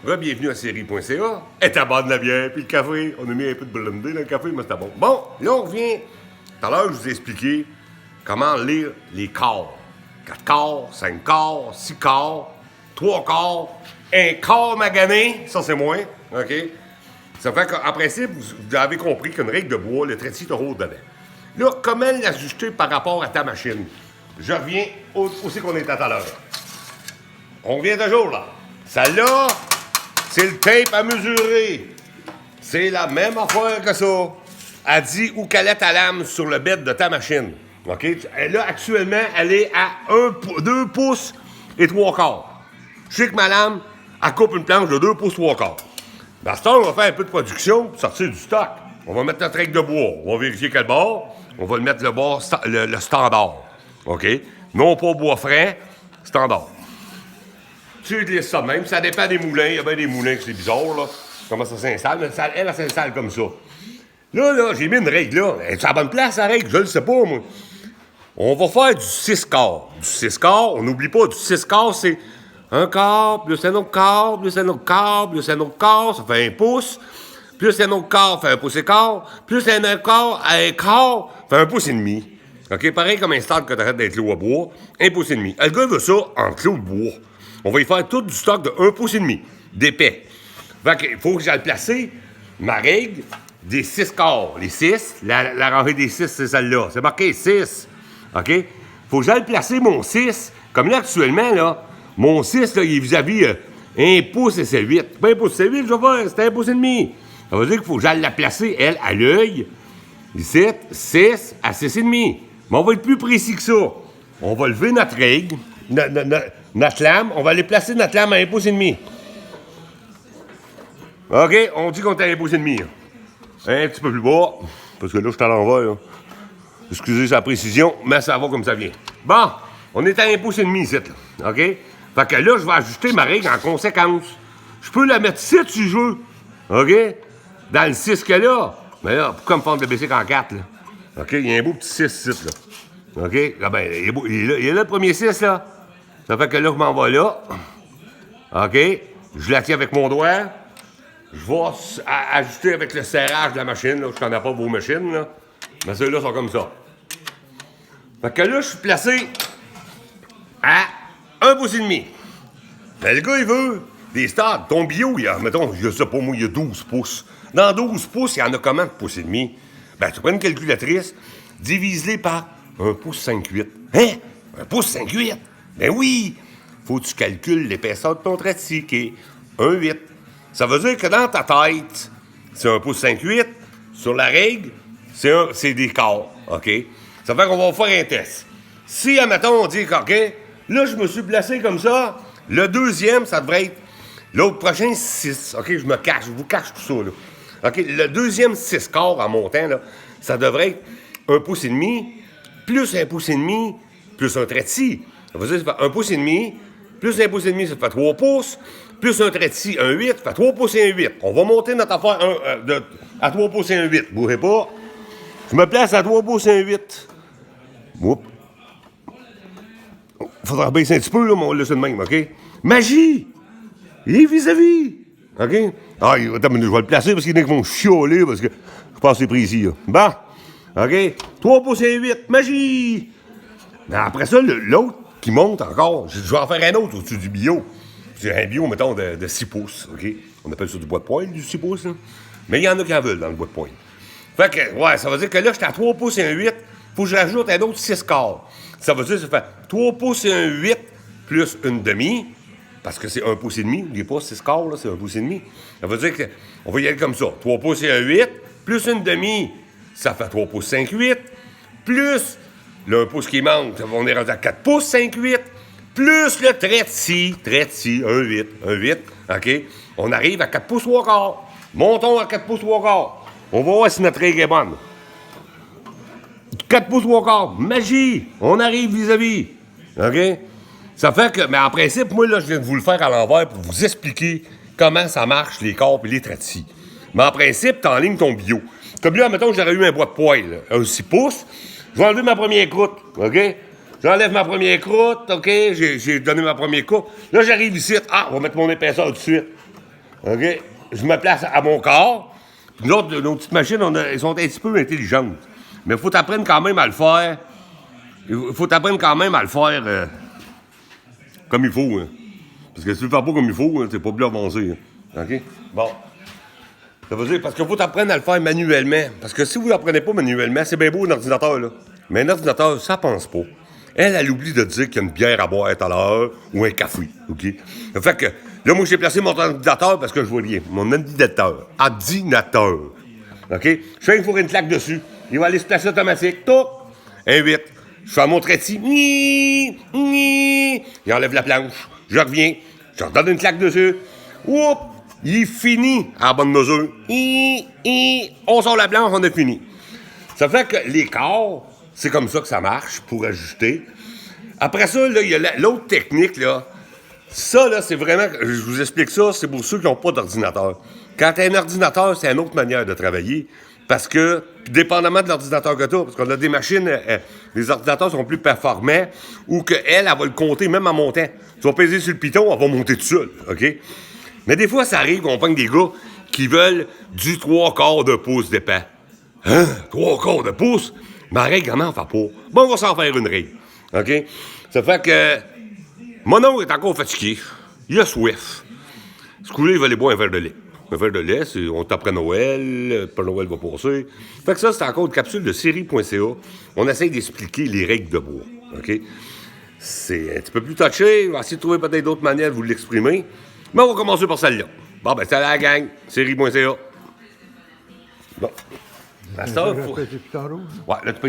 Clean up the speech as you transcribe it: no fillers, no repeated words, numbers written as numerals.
Bienvenue à série.ca. Et à bord de la bière, puis le café. On a mis un peu de blendé dans le café, mais c'était bon. Bon, là, on revient. Tout à l'heure, je vous ai expliqué comment lire les quarts. 4 quarts, 5 quarts, 6 quarts, 3 quarts, 1 quart magané. Ça, c'est moins. OK? Ça fait qu'en principe, vous avez compris qu'une règle de bois, le traitier te roule dedans. Là, comment l'ajuster par rapport à ta machine? Je reviens où c'est qu'on était tout à l'heure. On revient toujours, là. Celle-là, c'est le tape à mesurer. C'est la même affaire que ça. Elle dit où qu'elle est ta lame sur le bed de ta machine. OK? Là, actuellement, elle est à 2 pouces et 3 quarts. Je sais que ma lame, elle coupe une planche de 2 pouces 3 quarts. Dans ce temps, on va faire un peu de production pour sortir du stock. On va mettre notre règle de bois. On va vérifier quel bord. On va le mettre le standard. OK? Non pas bois frais, standard. Tu utilises ça même. Ça dépend des moulins. Il y a bien des moulins que c'est bizarre, là. Comment ça s'installe. Mais elle s'installe comme ça. Là, j'ai mis une règle, là. C'est à la bonne place, la règle. Je le sais pas, moi. On va faire du 6 quarts. Du 6 quarts, on n'oublie pas, du 6 quarts, c'est un quart, plus un autre quart, plus un autre quart, plus un autre quart, ça fait 1 pouce. Plus un autre quart, fait 1 pouce et quart. Plus un autre quart, fait 1 pouce et demi. OK? Pareil comme un stade que t'arrêtes d'être clou à bois, 1 pouce et demi. Le gars veut ça en clou de bois. On va y faire tout du stock de 1 pouce et demi d'épais. Fait qu'il faut que j'aille placer ma règle des 6 quarts. Les 6, la rangée des 6, c'est celle-là. C'est marqué 6. OK? Faut que j'aille placer mon 6. Comme là, actuellement, là, mon 6, là, il est vis-à-vis 1 pouce et c'est 8. Pas 1 pouce, c'est 8, je vais faire. C'est 1 pouce et demi. Ça veut dire qu'il faut que j'aille la placer, elle, à l'œil. 17, 6 à 6 et demi. Mais on va être plus précis que ça. On va lever notre règle, notre lame. On va aller placer notre lame à 1 pouce et demi. OK? On dit qu'on est à 1 pouce et demi. Un petit peu plus bas. Parce que là, je suis à l'envers, là. Excusez sa précision, mais ça va comme ça vient. Bon, on est à 1 pouce et demi ici, là. OK? Fait que là, je vais ajuster ma règle en conséquence. Je peux la mettre ici si je veux. OK? Dans le 6 qu'elle a là. Mais là, pourquoi me faire de baisser qu'en 4, là? OK? Il y a un beau petit 6 ici, là. OK? Là, ben, il est là le premier 6, là. Ça fait que là, je m'en vais là. OK? Je la tiens avec mon doigt. Je vais ajuster avec le serrage de la machine, là. Je connais pas vos machines, là. Mais ceux-là sont comme ça. Fait que là, je suis placé à 1 pouce et demi. Ben, le gars, il veut des stades. Ton bio, il y a, mettons, je sais pas moi, il y a 12 pouces. Dans 12 pouces, il y en a comment de pouces et demi? Ben, tu prends une calculatrice, divise-les par 1 pouce 5,8. Hein? 1 pouce 5,8? Ben oui! Faut que tu calcules l'épaisseur de ton traitier, qui est 1,8. Ça veut dire que dans ta tête, c'est 1 pouce 5,8. Sur la règle, c'est des quarts, OK? Ça fait qu'on va faire un test. Si, admettons, on dit OK, là, je me suis placé comme ça, le deuxième, ça devrait être l'autre prochain 6. OK, je me cache, je vous cache tout ça, là. OK, le deuxième 6 quarts en montant, là, ça devrait être 1 pouce et demi, plus 1 pouce et demi, plus un traitier. Ça veut dire que ça fait 1 pouce et demi, plus 1 pouce et demi, ça fait 3 pouces, plus un traitier, un 8, ça fait 3 pouces et un 8. On va monter notre affaire à 3 pouces et un 8. Bougez pas. Je me place à 3 pouces et un 8. Oups. Faudra baisser un petit peu, là, mais on laisse de même, OK? Magie! Et vis-à-vis! OK? Ah, attends, je vais le placer parce qu'il y en a qui vont chialer parce que je pense que c'est précis, là. Bon. OK? 3 pouces et 8. Magie! Mais après ça, l'autre qui monte encore, je vais en faire un autre au-dessus du bio. C'est un bio, mettons, de 6 pouces, OK? On appelle ça du bois de poêle, du 6 pouces, là. Mais il y en a qui en veulent dans le bois de poêle. Fait que, ouais, ça veut dire que là, j'étais à 3 pouces et un 8. Faut que j'ajoute un autre 6 quarts. Ça veut dire que ça fait 3 pouces et un 8 plus une demi. Parce que c'est 1 pouce et demi. N'oubliez pas, 6 quarts, là, c'est 1 pouce et demi. Ça veut dire qu'on va y aller comme ça. 3 pouces et un 8 plus une demi, ça fait 3 pouces 5, 8. Plus le 1 pouce qui manque, on est rendu à 4 pouces 5, 8. Plus le traitier, 1 8, OK? On arrive à 4 pouces 3 quarts. Montons à 4 pouces 3 quarts. On va voir si notre règle est bonne. 4 pouces 3 quarts. Magie! On arrive vis-à-vis. OK? Ça fait que, mais en principe, moi, là, je viens de vous le faire à l'envers pour vous expliquer comment ça marche, les corps et les traitiers. Mais en principe, t'enlignes ton bio. Comme là, mettons, j'aurais eu un bois de poêle, un 6 pouces. Je vais enlever ma première croûte, OK? J'enlève ma première croûte, OK? J'ai donné ma première croûte. Là, j'arrive ici. Ah, on va mettre mon épaisseur tout de suite. OK? Je me place à mon corps. Puis nos petites machines, elles sont un petit peu intelligentes. Mais il faut t'apprendre quand même à le faire. Il faut t'apprendre quand même à le faire comme il faut. Hein. Parce que si tu le fais pas comme il faut, hein, t'es pas plus avancé. Hein. OK? Bon. Ça veut dire, parce qu'il faut t'apprendre à le faire manuellement. Parce que si vous l'apprenez pas manuellement, c'est bien beau un ordinateur, là. Mais un ordinateur, ça pense pas. Elle oublie de dire qu'il y a une bière à boire tout à l'heure ou un café. OK? Ça fait que, là, moi, j'ai placé mon ordinateur parce que je vois rien. Mon ordinateur. Ordinateur. OK? Je fais une claque dessus. Il va aller se placer automatique. Touc! Invite. Je fais mon trait-ci. Il enlève la planche. Je reviens. Je redonne une claque dessus. Oups! Il finit à la bonne mesure. On sort la planche, on a fini. Ça fait que les corps, c'est comme ça que ça marche pour ajuster. Après ça, là, il y a l'autre technique, là. Ça, là, c'est vraiment... Je vous explique ça, c'est pour ceux qui n'ont pas d'ordinateur. Quand tu as un ordinateur, c'est une autre manière de travailler. Parce que, dépendamment de l'ordinateur que tu as, parce qu'on a des machines, les ordinateurs sont plus performants, ou qu'elle, elle va le compter même en montant. Tu vas peser sur le piton, elle va monter tout seul, OK? Mais des fois, ça arrive qu'on pogne des gars qui veulent du 3/4 de pouce d'épais. Hein? 3/4 de pouce? Mais la règle, comment on fait pas? Bon, on va s'en faire une règle. OK? Ça fait que mon oncle est encore fatigué. Il a soif. Ce coup-là, il va aller boire un verre de lait. Un verre de lait, on est après Noël, le Père Noël va passer. Fait que ça, c'est encore une capsule de série.ca. On essaie d'expliquer les règles de bois. OK? C'est un petit peu plus touché. On va essayer de trouver peut-être d'autres manières de vous l'exprimer. Mais on va commencer par celle-là. Bon, ben, c'est la gang. Série.ca. Bon. À ça, faut... Ouais, là, tu peux